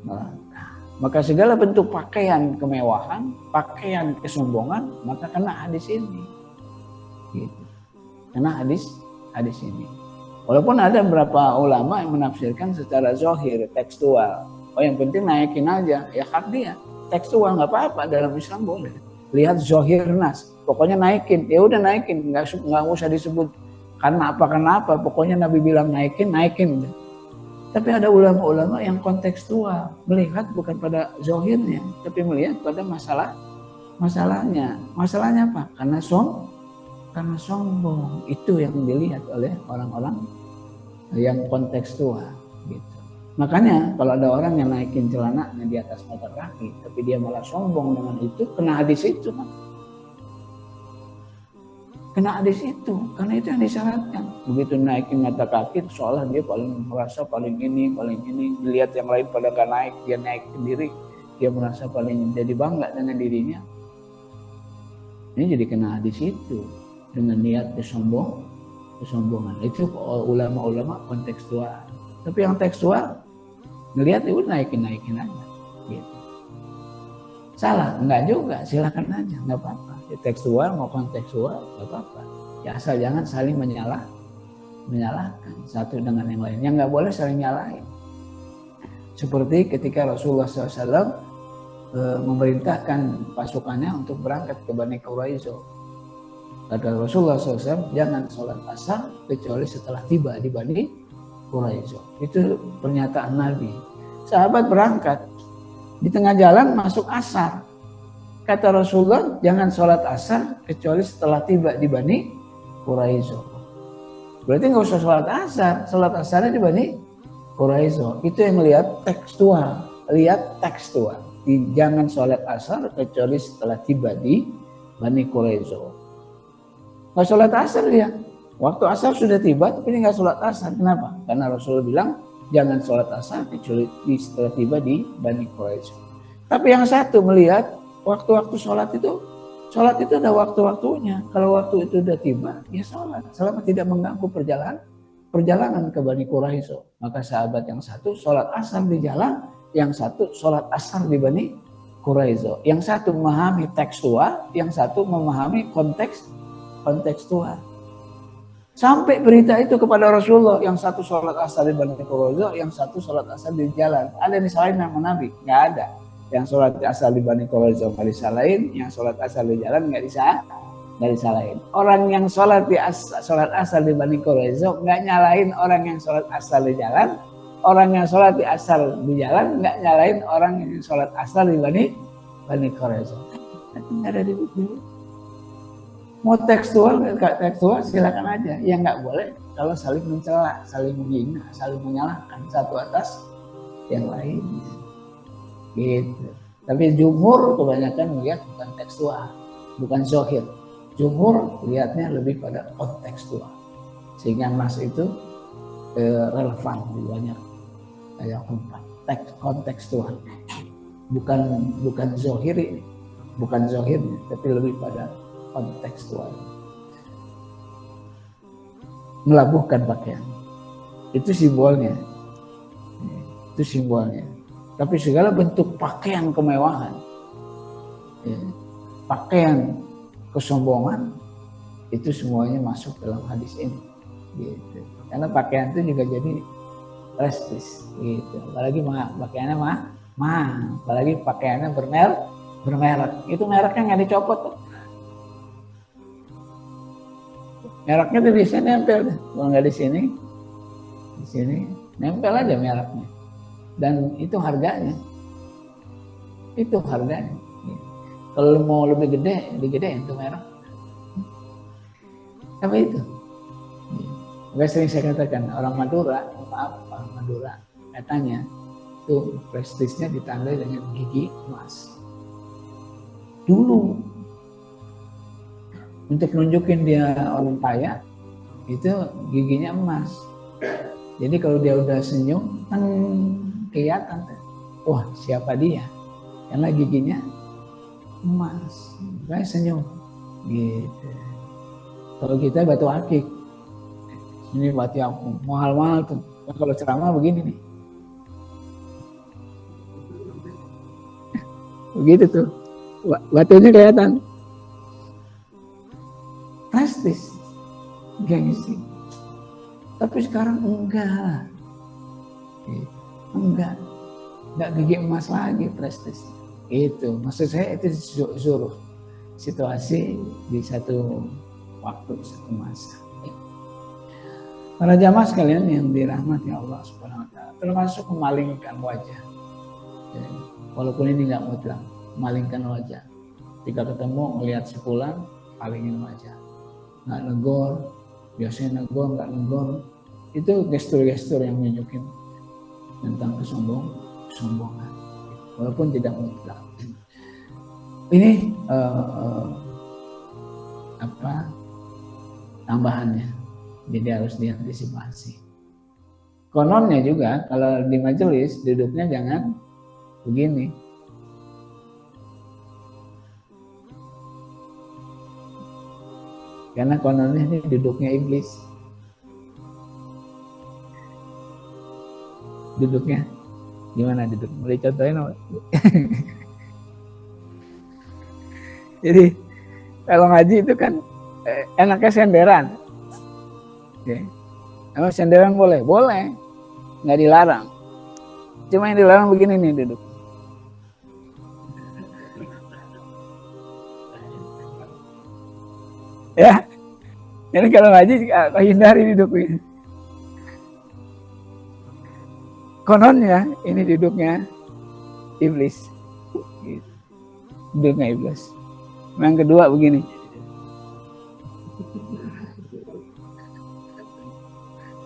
neraka. Maka segala bentuk pakaian kemewahan, pakaian kesombongan, maka kena hadis ini. Gitu. Karena hadis ini. Walaupun ada beberapa ulama yang menafsirkan secara zahir, tekstual. Oh yang penting naikin aja, ya hak dia. Tekstual nggak apa-apa, dalam Islam boleh. Lihat zahir nas, pokoknya naikin. Ya udah naikin, nggak usah disebut karena apa, pokoknya Nabi bilang naikin. Tapi ada ulama-ulama yang kontekstual, melihat bukan pada zahirnya, tapi melihat pada masalahnya. Masalahnya apa? Karena sombong. Itu yang dilihat oleh orang-orang yang kontekstual. gitu. Makanya kalau ada orang yang naikin celananya di atas mata kaki, tapi dia malah sombong dengan itu, kena hadis itu kan. Kena hadis itu, karena itu yang disyaratkan. Begitu naikin mata kaki, seolah dia paling merasa paling ini, dilihat yang lain pada gak naik, dia naik sendiri, dia merasa paling jadi bangga dengan dirinya. Ini jadi kena hadis itu dengan niat kesombongan. Itu ulama-ulama kontekstual. Tapi yang tekstual ngelihat itu naikin aja. Gitu. Salah? Enggak juga, silakan aja, nggak apa-apa. Ya, tekstual mau kontekstual nggak apa-apa. Ya asal jangan saling menyalahkan satu dengan yang lain. Yang nggak boleh saling nyalahin. Seperti ketika Rasulullah SAW memerintahkan pasukannya untuk berangkat ke Bani Quraizo. Kata Rasulullah SAW, jangan sholat asar kecuali setelah tiba di Bani Quraizo. Itu pernyataan Nabi. Sahabat berangkat, di tengah jalan masuk asar. Kata Rasulullah, jangan sholat asar kecuali setelah tiba di Bani Quraizo. Berarti nggak usah sholat asarnya di Bani Quraizo. Itu yang lihat tekstual. Jangan sholat asar kecuali setelah tiba di Bani Quraizo. Nggak sholat asar dia. Waktu asar sudah tiba, tapi dia nggak sholat asar. Kenapa? Karena Rasulullah bilang, jangan sholat asar kecuali setelah tiba di Bani Quraizo. Tapi yang satu melihat waktu-waktu sholat itu ada waktu-waktunya. Kalau waktu itu udah tiba, ya sholat. Selama tidak mengganggu perjalanan ke Bani Quraizo. Maka sahabat yang satu sholat asar di jalan, yang satu sholat asar di Bani Quraizo. Yang satu memahami tekstual, yang satu memahami kontekstual. Sampai berita itu kepada Rasulullah, yang satu sholat asar di Bani Quraizo, yang satu sholat asar di jalan. Ada yang disalahin sama Nabi? Nggak ada. Yang sholat asar di Bani Quraizo nggak disalahin, yang sholat asar di jalan nggak disalahin. Orang yang sholat asar di Bani Quraizo nggak nyalahin orang yang sholat asar di jalan. Orang yang sholat di asar di jalan nggak nyalahin orang yang sholat asar di Bani Quraizo. Nggak ada di buku. Mau tekstual silakan aja. Yang nggak boleh kalau saling mencela, saling menghina, saling menyalahkan satu atas yang lain. Gitu. Tapi jumhur kebanyakan melihat bukan tekstual, bukan zohir. Jumhur lihatnya lebih pada kontekstual. Sehingga nas itu relevan di banyak ayat tempat. Kontekstual. Bukan zohir, tapi lebih pada kontekstual. Melabuhkan pakaian. Itu simbolnya. Tapi segala bentuk pakaian kemewahan, pakaian kesombongan, itu semuanya masuk dalam hadis ini. Gitu. Karena pakaian itu juga jadi prestis. Gitu. Apalagi pakaiannya apalagi pakaiannya bermerek. Itu mereknya nggak dicopot. Mereknya tuh biasanya nempel. Kalau nggak di sini nempel aja mereknya. Dan itu harganya. Kalau mau lebih gede, digedein tuh merek. Tapi itu. Gak sering saya katakan, orang Madura katanya tuh prestisnya ditandai dengan gigi emas. Dulu untuk nunjukin dia orang kaya, itu giginya emas. Jadi kalau dia udah senyum, kelihatan, wah siapa dia? Karena giginya emas, kayak senyum, gitu. Kalau kita batu akik, ini batu yang mahal-mahal tuh. Kalau ceramah begini nih, begitu tuh, batunya kelihatan, prestis, gengsi. Tapi sekarang enggak. Enggak gigi emas lagi prestis. Itu maksud saya, itu suruh situasi di satu waktu, satu masa. Para jamaah sekalian yang dirahmati Allah Subhanahu wa taala, termasuk memalingkan wajah. Walaupun ini nggak mutlak, memalingkan wajah. Ketika ketemu melihat sepulang, palingin wajah. Nggak negor, biasanya negor, nggak negor. Itu gestur-gestur yang menunjukkan tentang kesombongan, walaupun tidak mutlak. Ini tambahannya, jadi harus diantisipasi. Kononnya juga kalau di majelis duduknya jangan begini. Karena kononnya ini duduknya iblis. Duduknya gimana duduk? Boleh contohin? Jadi kalau ngaji itu kan enaknya senderan. Oke. Emang senderan boleh? Boleh. Nggak dilarang. Cuma yang dilarang begini nih duduk. Ya. Jadi kalau ngaji hindari duduk. Kononnya ini duduknya iblis. Duduknya iblis. Yang kedua begini.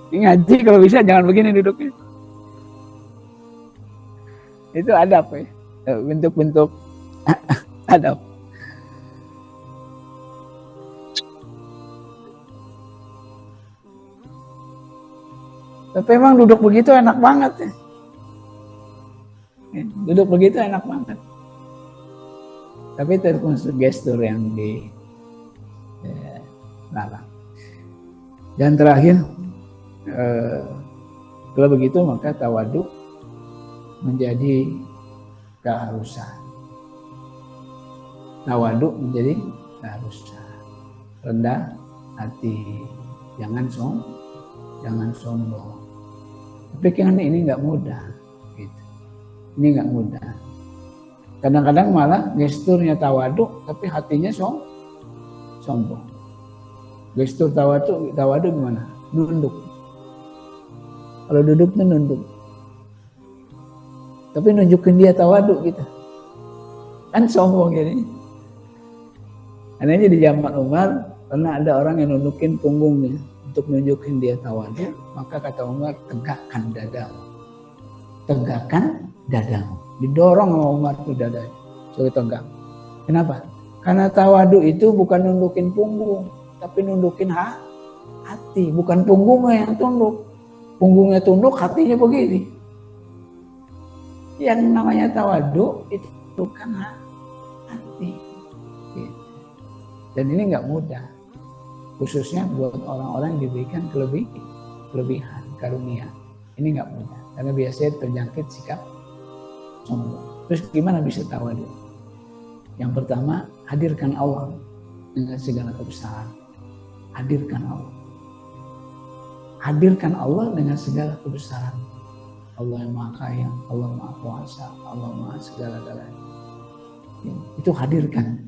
Ngaji kalau bisa jangan begini duduknya. Itu adab ya. Bentuk-bentuk adab. Tapi emang duduk begitu enak banget ya. Duduk begitu enak banget. Tapi termasuk gestur yang dilarang. Dan terakhir, kalau begitu maka tawadhu menjadi keharusan. Tawadhu menjadi keharusan. Rendah hati, jangan sombong. Tapi kan ini nggak mudah, gitu. Ini nggak mudah. Kadang-kadang malah gesturnya tawadhu, tapi hatinya sombong. Gestur tawadhu gimana? Nunduk. Kalau duduk tuh nunduk. Tapi nunjukin dia tawadhu gitu. Kan sombong jadi. Karena di zaman Umar pernah ada orang yang nundukin punggungnya untuk nunjukin dia tawadhu, maka kata Umar, tegakkan dadamu. Tegakkan dadamu. Didorong sama Umar tuh dadanya. Suruh tegak. Kenapa? Karena tawadhu itu bukan nundukin punggung, tapi nundukin hati. Bukan punggungnya yang tunduk. Punggungnya tunduk, hatinya begini. Yang namanya tawadhu itu bukan hati. Gitu. Dan ini nggak mudah. Khususnya buat orang-orang yang diberikan kelebihan, karunia. Ini nggak mudah. Karena biasanya terjangkit sikap sombong. Terus gimana bisa tawadhu? Yang pertama, hadirkan Allah dengan segala kebesaran. Hadirkan Allah. Hadirkan Allah dengan segala kebesaran. Allah yang maha kaya, Allah maha kuasa, Allah maha segala-galanya. Itu hadirkan.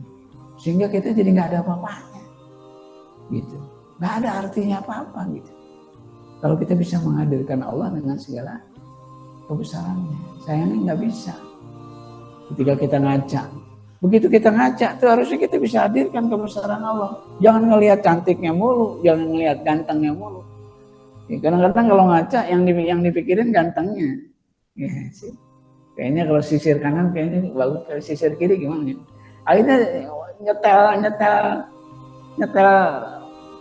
Sehingga kita jadi nggak ada apa-apanya. Gitu. Nggak ada artinya apa-apa gitu. Kalau kita bisa menghadirkan Allah dengan segala kebesarannya. Sayangnya nggak bisa. Ketika kita ngaca. Begitu kita ngaca, itu harusnya kita bisa hadirkan kebesaran Allah. Jangan ngelihat cantiknya mulu, jangan ngelihat gantengnya mulu. Ya, kadang-kadang kalau ngaca yang dipikirin gantengnya. Ya, sih. Kayaknya kalau sisir kanan kayaknya bagus, kalau sisir kiri gimana? Akhirnya nyetel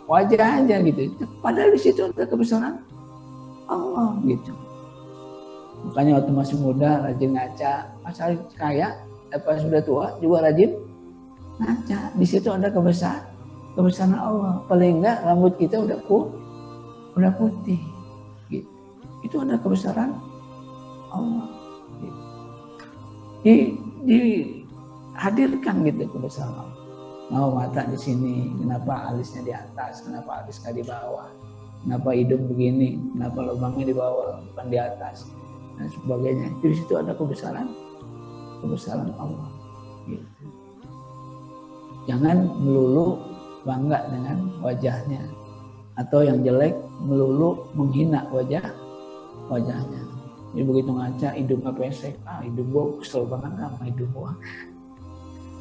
wajah aja gitu. Padahal di situ ada kebesaran Allah gitu. Makanya waktu masih muda rajin ngaca, masa kaya apa sudah tua juga rajin ngaca. Di situ ada kebesaran Allah. Paling enggak rambut kita udah putih gitu. Itu ada kebesaran Allah gitu. Dihadirkan gitu kebesaran Allah. Mau mata di sini, kenapa alisnya di atas, kenapa alis nggak di bawah, kenapa hidung begini, kenapa lubangnya di bawah bukan di atas, dan sebagainya. Di situ ada kebesaran Allah. Gitu. Jangan melulu bangga dengan wajahnya, atau yang jelek melulu menghina wajahnya. Jadi begitu ngaca hidungnya pesek, hidung gua kesel banget sama hidung gua.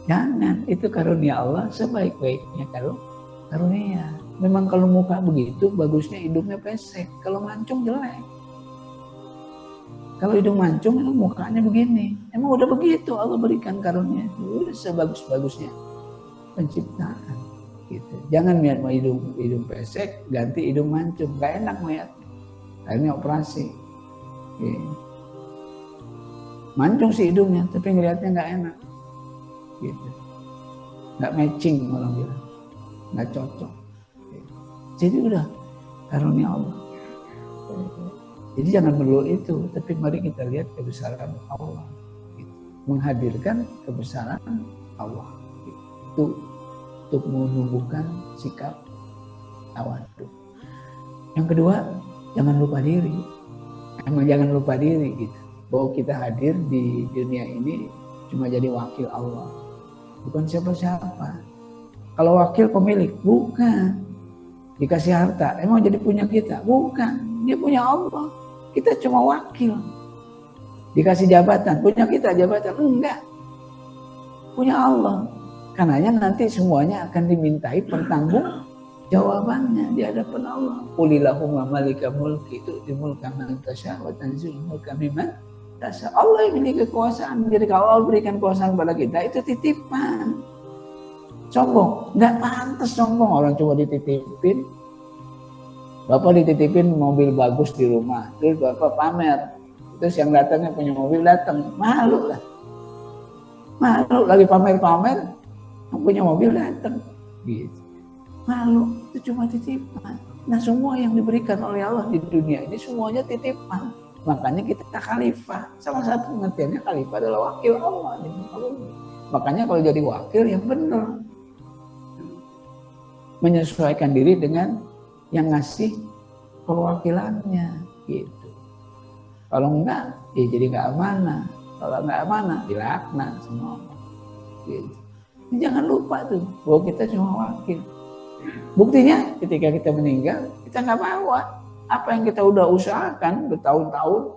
Jangan, itu karunia Allah sebaik-baiknya karunia. Memang kalau muka begitu bagusnya hidungnya pesek, kalau mancung jelek. Kalau hidung mancung itu mukanya begini. Emang udah begitu Allah berikan karunia itu. Udah sebagus-bagusnya penciptaan. Gitu. Jangan lihat hidung pesek ganti hidung mancung. Gak enak melihat. Akhirnya operasi. Gitu. Mancung sih hidungnya, tapi ngelihatnya gak enak. Gitu. Gak matching orang bilang. Gak cocok. Gitu. Jadi udah karunia Allah. Jadi jangan melulu itu, tapi mari kita lihat kebesaran Allah. Gitu. Menghadirkan kebesaran Allah. Gitu. Itu untuk menumbuhkan sikap tawadhu. Yang kedua, jangan lupa diri. Emang jangan lupa diri gitu. Bahwa kita hadir di dunia ini cuma jadi wakil Allah. Bukan siapa-siapa. Kalau wakil pemilik, bukan. Dikasih harta, emang jadi punya kita? Bukan. Dia punya Allah. Kita cuma wakil. Dikasih jabatan, punya kita jabatan? Enggak. Punya Allah. Karenanya nanti semuanya akan dimintai pertanggung jawabannya di hadapan Allah. Qulillahumma malika mulki tu'ti mulka man tasya wa tanzi'ul mulka mimman tasya. Allah yang memiliki kekuasaan. Jadi kalau Allah berikan kekuasaan pada kita itu titipan. Sombong, enggak pantas sombong. Orang cuma dititipin. Bapak dititipin mobil bagus di rumah, terus bapak pamer, terus yang datangnya punya mobil datang, malu lah, malu lagi pamer-pamer, yang punya mobil datang, gitu, malu, itu cuma titipan. Nah semua yang diberikan oleh Allah di dunia ini semuanya titipan, makanya kita khalifah. Salah satu pengertiannya khalifah adalah wakil Allah. Makanya kalau jadi wakil yang benar, menyesuaikan diri dengan yang ngasih perwakilannya gitu. Kalau enggak, ya jadi enggak amanah. Kalau enggak amanah, dilaknat semua. Gitu. Jangan lupa tuh bahwa kita cuma wakil. Buktinya ketika kita meninggal, kita nggak bawa apa yang kita udah usahakan bertahun-tahun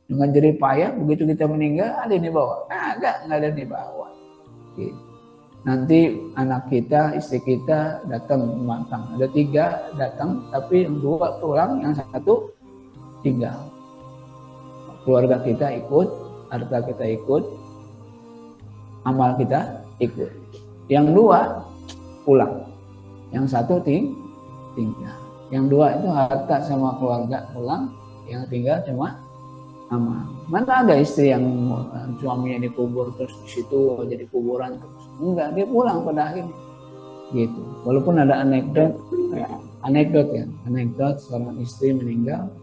dengan jerih payah. Begitu kita meninggal, ada yang dibawa? Nggak ada yang dibawa. Gitu. Nanti anak kita, istri kita datang matang. Ada 3 datang, tapi yang 2 pulang, yang 1 tinggal. Keluarga kita ikut, harta kita ikut, amal kita ikut. Yang 2 pulang, yang 1 tinggal. Yang 2 itu harta sama keluarga pulang, yang tinggal cuma amal. Mana ada istri yang suaminya dikubur terus di situ jadi kuburan terus. Enggak, dia pulang pada akhirnya. Gitu. Walaupun ada anekdot seorang istri meninggal,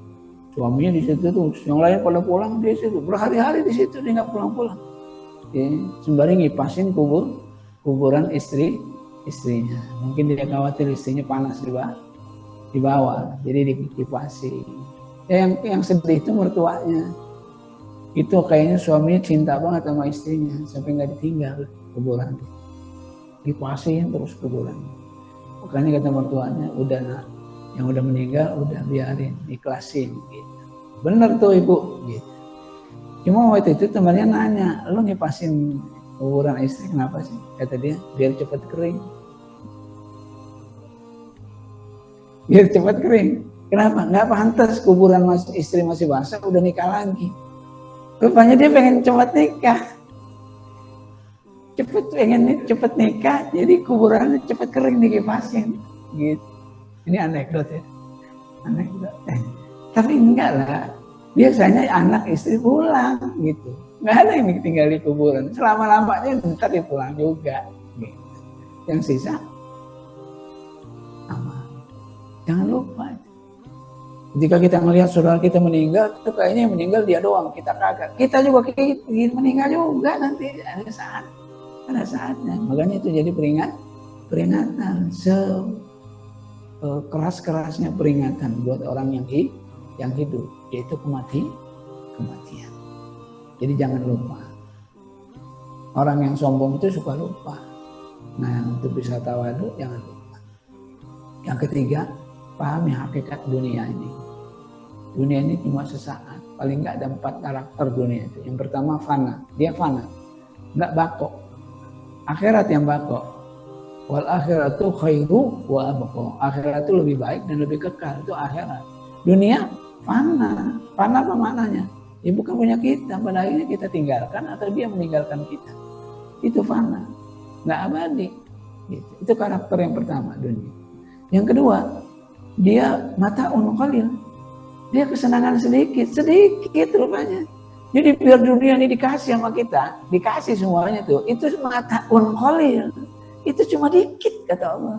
suaminya di situ tuh, yang lain pada pulang di situ, berhari-hari di situ dia nggak pulang-pulang. Ya, sembari ngipasin kuburan istrinya. Mungkin dia khawatir istrinya panas di bawah, jadi dikipasi. Ya, yang sedih itu mertuanya. Itu kayaknya suaminya cinta banget sama istrinya sampai nggak ditinggal kuburan. Dipasin terus kuburan. Makanya kata mertuanya, udah nak, yang udah meninggal udah biarin, ikhlasin gitu. Bener tuh ibu gitu. Cuma waktu itu temannya nanya, lu ngipasin kuburan istri kenapa sih? Kata dia, biar cepat kering. Biar cepat kering. Kenapa? Nggak pantas kuburan istri masih basah udah nikah lagi. Rupanya dia pengen cepat nikah. Pengen cepet nikah, jadi kuburannya cepet kering dikipasin. Gitu. Ini anekdot ya. Anekdot. Tapi enggak lah. Biasanya anak istri pulang gitu. Nggak ada yang tinggal di kuburan. Selama-lamanya ntar dia pulang juga. Gitu. Yang sisa aman. Jangan lupa. Ketika kita melihat saudara kita meninggal, itu kayaknya yang meninggal dia doang, kita kagak. Kita juga meninggal juga nanti ada saatnya. Makanya itu jadi peringatan. Keras-kerasnya peringatan buat orang yang hidup, yaitu kematian. Jadi jangan lupa. Orang yang sombong itu suka lupa. Nah, untuk bisa tawadhu jangan lupa. Yang ketiga, pahami hakikat dunia ini. Dunia ini cuma sesaat. Paling nggak ada 4 karakter dunia itu. Yang pertama fana, dia fana, nggak bako. Akhirat yang bako. Wal akhiratu khairu wa abqa. Akhirat itu lebih baik dan lebih kekal, itu akhirat. Dunia fana. Fana apa maknanya? Ya bukan punya kita, pada akhirnya kita tinggalkan atau dia meninggalkan kita. Itu fana, nggak abadi. Gitu. Itu karakter yang pertama dunia. Yang kedua, dia mata'un qalil. Dia kesenangan sedikit rupanya. Jadi biar dunia ini dikasih sama kita, dikasih semuanya tuh, itu mata'un qalil. Itu cuma dikit kata Allah.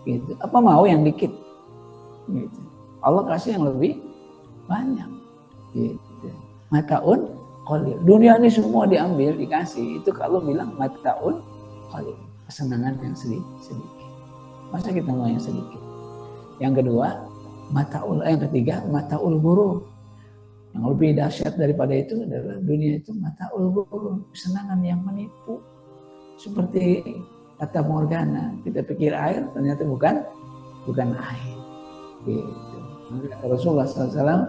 Gitu. Apa mau yang dikit? Gitu. Allah kasih yang lebih banyak. Gitu. Mata'un qalil. Dunia ini semua diambil, dikasih. Itu kalau bilang mata'un qalil. Kesenangan yang sedikit. Masa kita mau yang sedikit? Yang kedua, yang ketiga, mata'ul ghurur. Yang lebih dahsyat daripada itu adalah dunia itu mata'ul ghurur. Kesenangan yang menipu. Seperti kata Morgana, kita pikir air, ternyata bukan air. Gitu. Rasulullah SAW,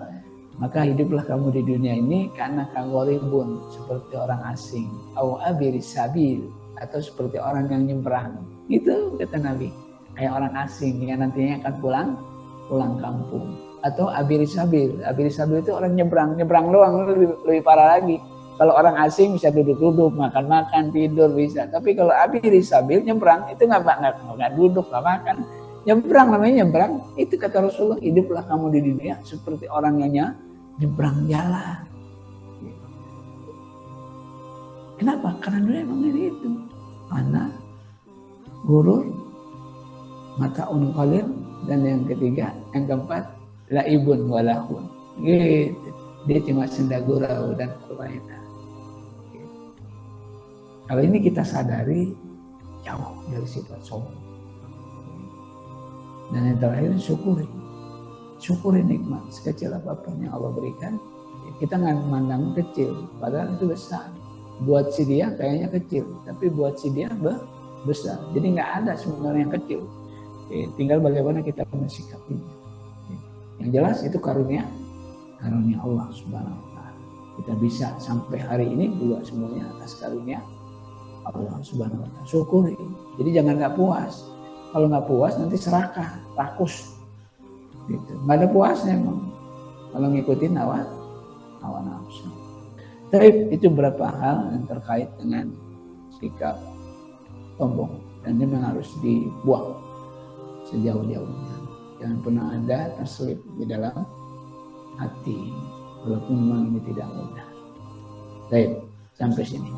maka hiduplah kamu di dunia ini karena kagoribun, seperti orang asing, au abiris sabil, atau seperti orang yang nyebrang. Itu kata Nabi, kayak orang asing yang nantinya akan pulang kampung. Atau abiris sabil itu orang nyebrang doang, lebih parah lagi. Kalau orang asing bisa duduk-duduk, makan-makan, tidur bisa. Tapi kalau abiris sabil nyebrang itu nggak duduk, nggak makan. Nyebrang namanya nyebrang. Itu kata Rasulullah, hiduplah kamu di dunia seperti orang yang nyebrang jalan. Kenapa? Karena dunia emang ini itu. Ana, ghurur, mata'un qalil, dan yang ketiga, yang keempat, laibun walahun. Gitu. Dia cuma senda gurau dan permainan. Gitu. Kalau ini kita sadari, jauh dari sifat sombong. Dan yang terakhir, syukuri nikmat sekecil apapun yang Allah berikan. Kita nggak memandang kecil, padahal itu besar. Buat si dia kayaknya kecil, tapi buat si dia besar. Jadi nggak ada sebenarnya yang kecil. Tinggal bagaimana kita mensikapinya. Yang jelas itu karunia Allah Subhanahu wa Ta'ala. Kita bisa sampai hari ini juga semuanya atas karunia Allah Subhanahu wa Ta'ala. Syukuri. Jadi jangan nggak puas. Kalau nggak puas nanti serakah, rakus. Gitu. Nggak ada puasnya emang. Kalau ngikutin hawa nafsu. Tapi itu beberapa hal yang terkait dengan sikap sombong. Dan ini memang harus dibuang sejauh-jauhnya. Jangan pernah ada terselip di dalam hati. Walaupun memang ini tidak mudah. Baik, sampai sini.